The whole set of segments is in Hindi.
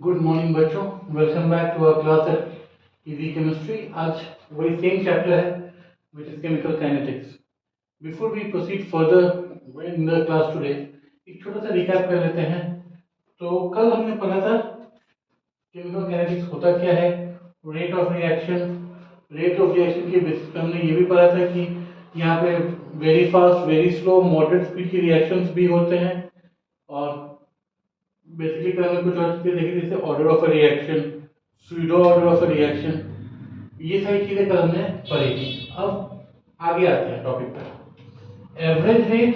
गुड मॉर्निंग बच्चों, welcome back to our class at easy chemistry. आज वही सेम चैप्टर है which is chemical kinetics. Before we proceed further in the class today, एक छोटा सा रिकैप कर लेते हैं। तो कल हमने पढ़ा था केमिकल काइनेटिक्स होता क्या है, rate of reaction. Rate of reaction के बेसिस पे हमने ये भी पढ़ा था कि यहाँ पे very fast, very slow, moderate speed की रिएक्शंस भी होते हैं। और बेसिकली कल हमने कुछ और चीजें देखी जैसे order of a reaction, pseudo order of a reaction, ये सारी चीजें कल हमने पढ़ी थी। अब आगे आते हैं टॉपिक पर। Average rate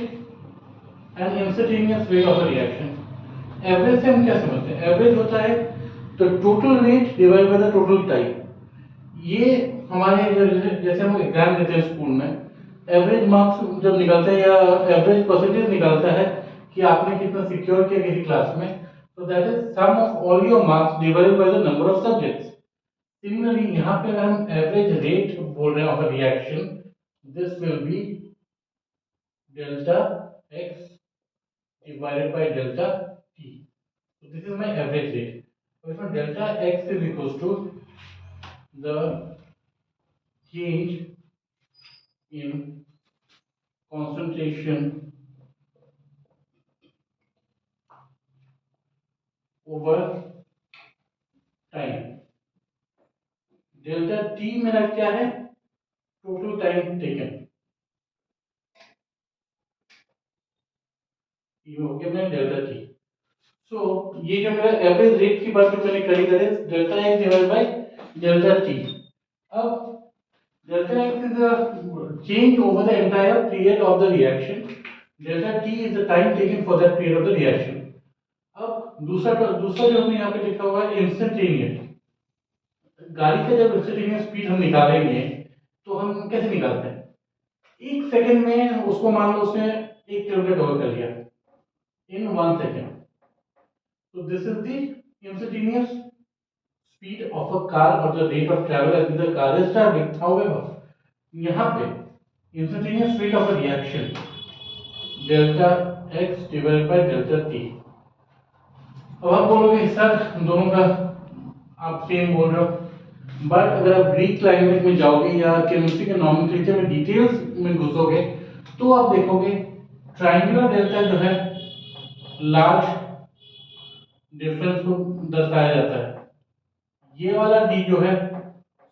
and instantaneous rate of a reaction. Average से हम क्या समझते हैं? एवरेज होता है तो total rate divide by the total time. ये हमारे जैसे हम एग्जाम देते हैं स्कूल में, एवरेज मार्क्स जब निकलते हैं या एवरेज परसेंटेज निकलता है कि आपने कितना सिक्योर किया किसी क्लास में, तो that is sum of all your marks divided by the number of subjects. Similarly यहाँ पे अगर हम एवरेज रेट बोल रहे हैं of reaction, this will be delta x divided by delta t. So this is my average rate. So इसमें delta x is equals to the change in concentration over time. Delta t मेरा क्या है? Total time taken. ये हो गया मेरा डेल्टा t। सो ये जो मेरा एवरेज रेट की बात जो मैंने करी, that is delta x divided by delta t। अब delta x is a change over the entire period of the reaction. Delta t is the time taken for that period of the reaction. अब दूसरा जो हमने यहाँ पे लिखा हुआ है इंस्टेंटेनियस। गाड़ी का जब इंस्टेंटेनियस स्पीड हम निकालेंगे तो हम कैसे निकालते हैं? एक सेकंड में उसको मान लो उसने 1 किलोमीटर कवर कर लिया इन 1 सेकंड। तो this is the instantaneous speed of a car or the rate of travel as the car is traveling. However, यहाँ पे instantaneous rate of a reaction delta x divided by delta t। अब आप बोलोगे सर दोनों का आप सेम बोल रहे हो, बट अगर आप ग्रीक लैंग्वेज में जाओगे या केमिस्ट्री के नॉमेनक्लेचर में डिटेल्स में घुसोगे तो आप देखोगे ट्रायंगुलर डेल्टा जो है लार्ज डिफरेंस को दर्शाया जाता है, ये वाला डी जो है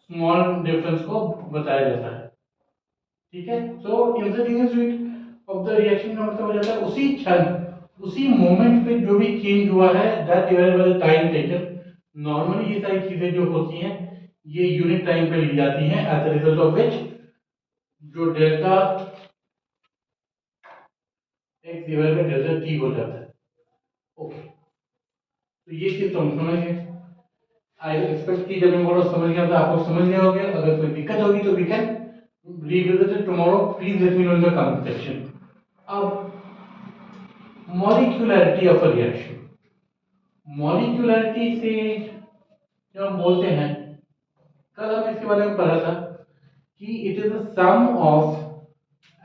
स्मॉल डिफरेंस को बताया जाता है। ठीक है, so instantaneous rate of the reaction का मतलब हो जाता है उसी क्षण, उसी मोमेंट पे जो भी चेंज हुआ है that divided by the time taken. Normally ये सारी चीजें जो होती हैं ये यूनिट टाइम पे ली जाती हैं, as a result of which जो delta x divided by delta t हो जाता है। ओके, तो ये चीज तुम समझ गए। आई एक्सपेक्ट कि जब मैं बोलो समझ गया तो आपको समझ गया हो गया। अगर कोई दिक्कत होगी तो we can revisit it tomorrow. Please let me know in the comment section. अब मॉलिक्यूलैरिटी ऑफ अ रिएक्शन। मॉलिक्यूलैरिटी से जो हम बोलते हैं, कल हमने इसके बारे में पढ़ा था कि it is the sum of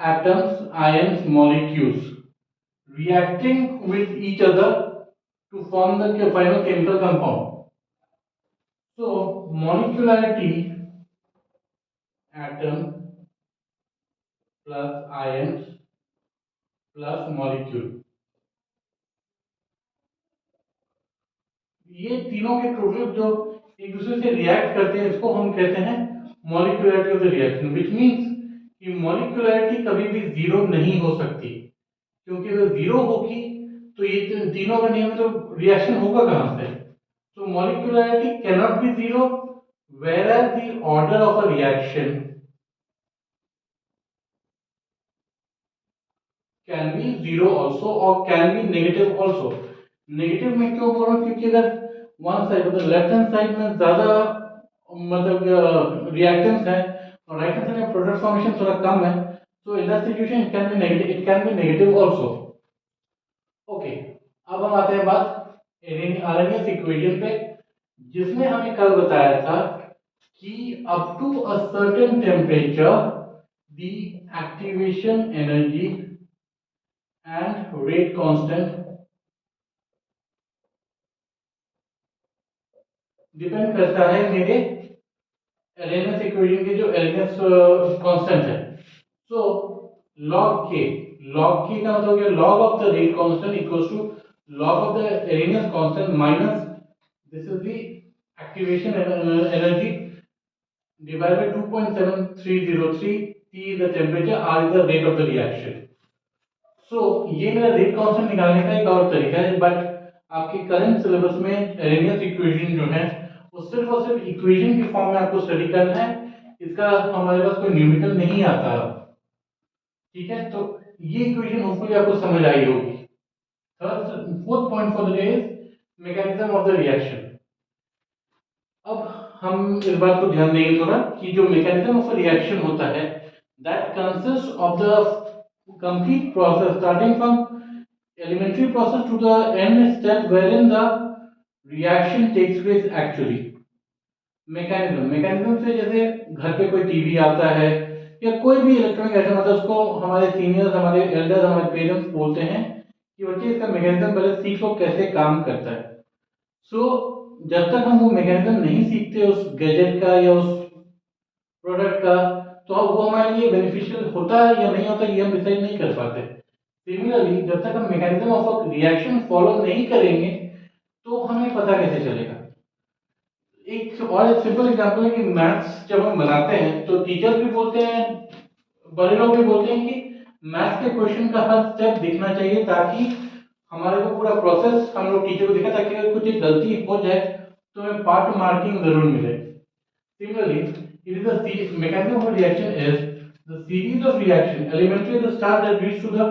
atoms, ions, molecules reacting with each other to form the final chemical compound. So molecularity, atom plus ions plus molecule, ये तीनों के टोटल जो एक दूसरे से रिएक्ट करते हैं इसको हम कहते हैं molecularity of the reaction, which means कि मॉलिक्यूलरिटी कभी भी जीरो नहीं हो सकती, क्योंकि अगर जीरो होगी तो ये तीनों का नियम तो रिएक्शन होगा कहां से? तो molecularity can not be zero, whereas the order of a reaction can be zero also और can be negative also. Negative में क्यों बोल रहा हूँ? क्योंकि अगर वन साइड मतलब लेफ्ट हैंड साइड में ज्यादा मतलब रिएक्टेंस है और राइट हैंड साइड में प्रोडक्ट फॉर्मेशन थोड़ा कम है, तो in that situation it can be negative, it can be negative also. Okay, अब हम आते हैं बात आरएनएस इक्वेशन पे, जिसमें हमें कल बताया था कि up to a certain temperature the activation energy and rate constant depend करता है मेरे एरेनियस इक्वेशन के जो एरेनियस कांस्टेंट है। सो log k का मतलब हो गया log of the rate constant equals to log of the Arrhenius constant minus this is the activation energy divided by 2.7303, T is the temperature, R is the rate of the reaction. So ये मेरा रेट कांस्टेंट निकालने का एक और तरीका है, बट आपके करंट सिलेबस में एरेनियस इक्वेशन जो है वो सिर्फ और सिर्फ इक्वेशन के फॉर्म में आपको स्टडी करना है, इसका हमारे पास कोई न्यूमेरिकल नहीं आता। ठीक है, तो ये इक्वेशन होपफुली आपको समझ आई होगी। Third fourth point for the day is mechanism of the reaction. अब हम इस बात को ध्यान देंगे थोड़ा कि जो मैकेनिज्म ऑफ रिएक्शन होता है that consist of the complete process starting from elementary process to the end step wherein the reaction takes place actually। Mechanism से जैसे घर पे कोई टीवी आता है या कोई भी इलेक्ट्रॉनिक आइटम आता है, उसको हमारे सीनियर्स, हमारे एल्डर्स, हमारे पेरेंट्स बोलते हैं कि बच्चे इसका मैकेनिज्म पहले सीख लो कैसे काम करता है। सो जब तक हम वो मैकेनिज्म नहीं सीखते उस गैजेट का या उस प्रोडक्ट का, तो वो हमारे लिए बेनिफिशियल होता है या नहीं होता ये हम डिसाइड नहीं कर पाते। सिमिलरली जब तक हम मैकेनिज्म ऑफ रिएक्शन फॉलो नहीं करेंगे तो हमें पता कैसे चलेगा। एक और एक सिंपल एग्जांपल है कि मैथ्स जब हम बनाते हैं तो टीचर भी बोलते हैं, बड़े लोग भी बोलते हैं कि मैथ्स के क्वेश्चन का हर स्टेप दिखना चाहिए ताकि हमारे को पूरा प्रोसेस हम लोग टीचर को दिखा, ताकि अगर कुछ एक गलती हो जाए तो हमें पार्ट मार्किंग जरूर मिले। Similarly, it is the mechanism of reaction is the series of reaction elementary the start that leads to the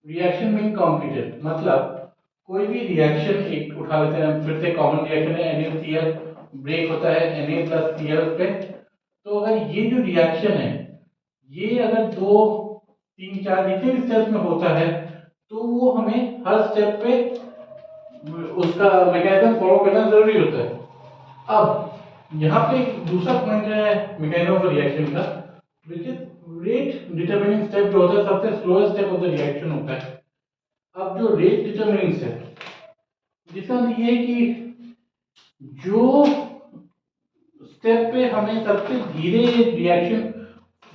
reaction being completed। मतलब कोई भी रिएक्शन एक उठा लेते हैं, फिर से कॉमन रिएक्शन है NaCl ब्रेक होता है Na प्लस Cl पे। तो अगर ये जो रिएक्शन है ये अगर 2 3 4 जितने भी स्टेप्स में होता है तो वो हमें हर स्टेप पे उसका मैकेनिज्म फॉलो करना जरूरी होता है। अब यहाँ पे एक दूसरा पॉइंट है मैकेनिज्म ऑफ रिएक्शन का, which is rate determining step जो होता है सबसे slowest step of the reaction होता है। अब जो रेट डिटरमिनिंग स्टेप जिसका मतलब ये है कि जो स्टेप पे हमें सबसे धीरे रिएक्शन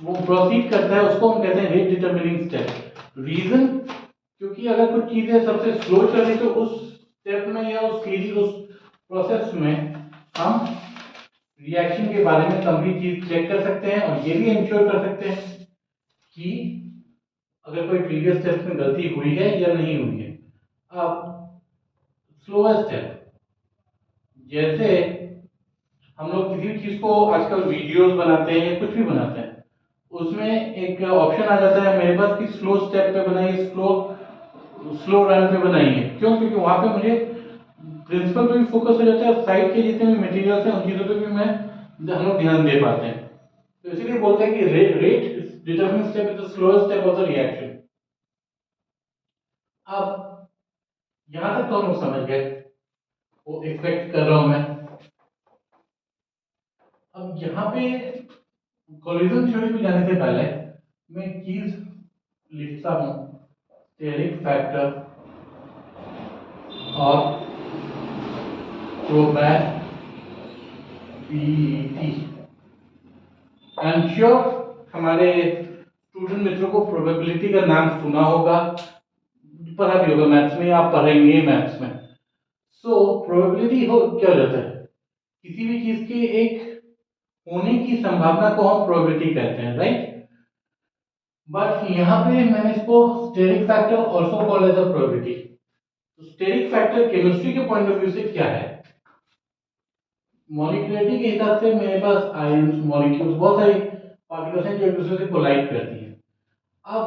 वो प्रोसीड करता है उसको हम कहते हैं रेट डिटरमिनिंग स्टेप। रीजन क्योंकि अगर कुछ चीजें सबसे स्लो चल रही तो उस स्टेप में या उस सीरीज उस प्रोसेस में हम रिएक्शन के बारे में कंप्लीट चीज चेक कर सकते हैं और ये भी इंश्योर कर सकते हैं कि अगर कोई प्रीवियस स्टेप में गलती हुई है या नहीं हुई है। अब स्लोएस्ट स्टेप जैसे हम लोग किसी भी चीज को आजकल वीडियोस बनाते हैं कुछ भी बनाते हैं उसमें एक ऑप्शन आ जाता है मेरे पास कि स्लो स्टेप पे बनाइए, स्लो रन पे बनाइए। क्यों? क्योंकि वहां पे मुझे प्रिंसिपल पे भी फोकस हो जाता है, साइड के जितने भी मटेरियल्स हैं उन चीजों पे भी हम लोग ध्यान दे पाते हैं। तो इसीलिए बोलते हैं कि rate determining step is the slowest step of the reaction. अब यहां तक तो हम लोग समझ गए, वो एक्सपेक्ट कर रहा हूं मैं। अब यहाँ पे कोलिजन थ्योरी में जाने से पहले मैं एक चीज लिखता हूं, स्टेरिक फैक्टर और प्रोबेबिलिटी। आई एम श्योर हमारे स्टूडेंट मित्रों को प्रोबेबिलिटी का नाम सुना होगा, पढ़ा भी होगा, मैथ्स में आप पढ़ेंगे मैथ्स में। सो प्रोबेबिलिटी हो क्या हो जाता है, किसी भी चीज के एक होने की संभावना को हम प्रोबेबिलिटी कहते हैं, राइट। बट यहाँ पे मैंने इसको steric factor also called as a probability. तो स्टेरिक फैक्टर केमिस्ट्री के पॉइंट ऑफ व्यू से क्या है, मॉलिक्यूलरिटी के हिसाब से मेरे पास आयंस, मॉलिक्यूल्स, बहुत सारी पार्टिकल्स हैं जो एक दूसरे से कोलाइड करती हैं। अब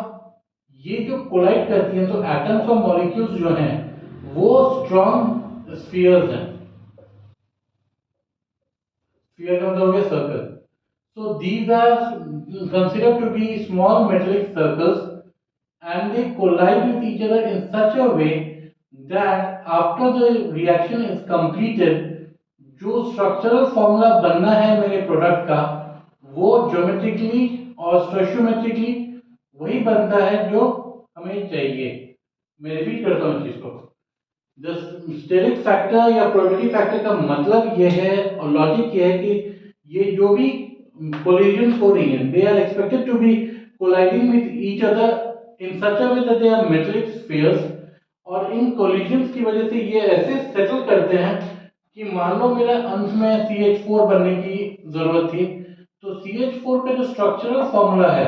ये जो कोलाइड करती हैं तो एटम्स और मॉलिक्यूल्स जो हैं वो स्ट्रॉन्ग स्फीयर्स हैं। स्फीयर का मतलब हो गया circle. So these are considered to be small metallic circles and they collide with each other in such a way that after the reaction is completed जो स्ट्रक्चरल फॉर्मूला बनना है मेरे प्रोडक्ट का वो ज्योमेट्रिकली और स्टोइशियोमेट्रिकली वही बनता है जो हमें चाहिए। मैं रिपीट करता हूँ इस चीज को, स्टेरिक फैक्टर या प्रोबेबिलिटी फैक्टर का मतलब ये है और लॉजिक ये है कि ये जो भी कोलिजन्स हो रही हैं they are expected to be colliding with each other in such a way that they are metallic spheres, और इन कोलिजन्स की वजह से ये ऐसे सेटल करते हैं कि मान लो मेरा अंश में CH4 बनने की जरूरत थी, तो CH4 का जो स्ट्रक्चरल फॉर्मूला है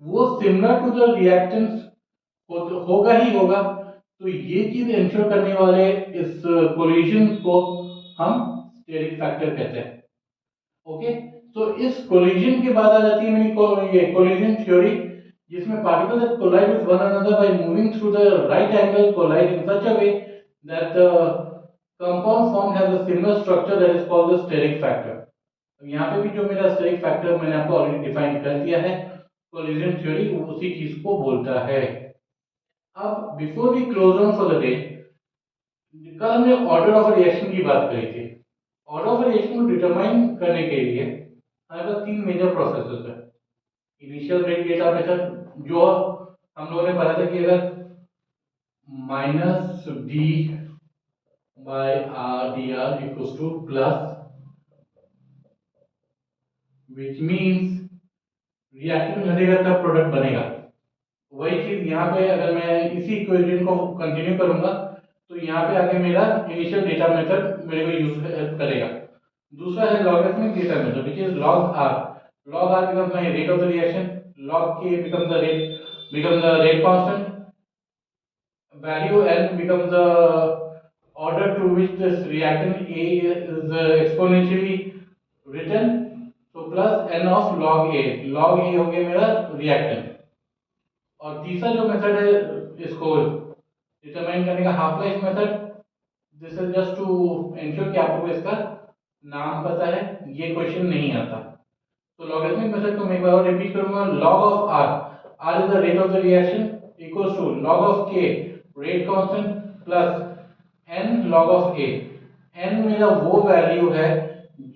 वो सिमिलर टू द रिएक्टेंस होगा ही होगा। तो ये चीज इंश्योर करने वाले इस कोलिजन को हम स्टेरिक फैक्टर कहते हैं। ओके, तो इस कोलिजन के बाद आ जाती है मेरी ये कोलिजन थ्योरी, जिसमें particles collide with one another by moving through the right angle collide in such a way that the compound formed has a similar structure that is called the steric factor। यहाँ पे भी जो मेरा स्टेरिक फैक्टर मैंने आपको ऑलरेडी डिफाइन कर दिया है, कोलिजन थ्योरी उसी चीज को बोलता है। अब before we close on for the day, कल हमने ऑर्डर ऑफ रिएक्शन की बात करी थी। ऑर्डर ऑफ रिएक्शन को डिटरमाइन करने के लिए हमारे पास तीन मेजर प्रोसेसेस है। इनिशियल रेट डेटा मेथड जो हम लोगों ने पढ़ा था कि अगर minus D by R D R equals to plus, which means reaction घटेगा तब प्रोडक्ट बनेगा। वही चीज यहाँ पे अगर मैं इसी इक्वेशन को कंटिन्यू करूंगा तो यहाँ पे आके मेरा इनिशियल डेटा मेथड मेरे को यूज करेगा। दूसरा है logarithmic data method which is log r। log r becomes my rate of the reaction, log k becomes the rate constant, value n becomes the order to which this reactant a is exponentially written, so plus n of log a। log a हो गया मेरा रिएक्टेंट। और तीसरा जो मेथड है इसको डिटरमाइन करने का, half life method, this is just to ensure कि आपको इसका नाम पता है, ये क्वेश्चन नहीं आता। तो लॉगरिथमिक मेथड को मैं एक बार और रिपीट करूंगा। log of r, r is the rate of the reaction, equals to log of k, rate constant, plus n log of a। n मेरा वो वैल्यू है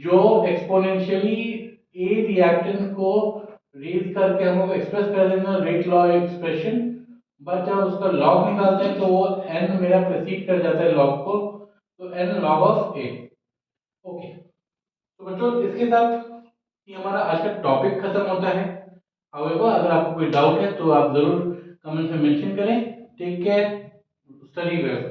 जो एक्सपोनेंशियली a रिएक्टेंट को रेज करके हम लोग एक्सप्रेस कर देंगे रेट लॉग एक्सप्रेशन, बट जब उसका लॉग निकालते हैं तो वो n मेरा प्रेसीड कर जाता है लॉग को, तो n log of a। Okay, तो बच्चों इसके साथ ये हमारा आज का टॉपिक खत्म होता है। हाउएवर अगर आपको कोई डाउट है तो आप जरूर कमेंट में मेंशन करें। Take care, study well.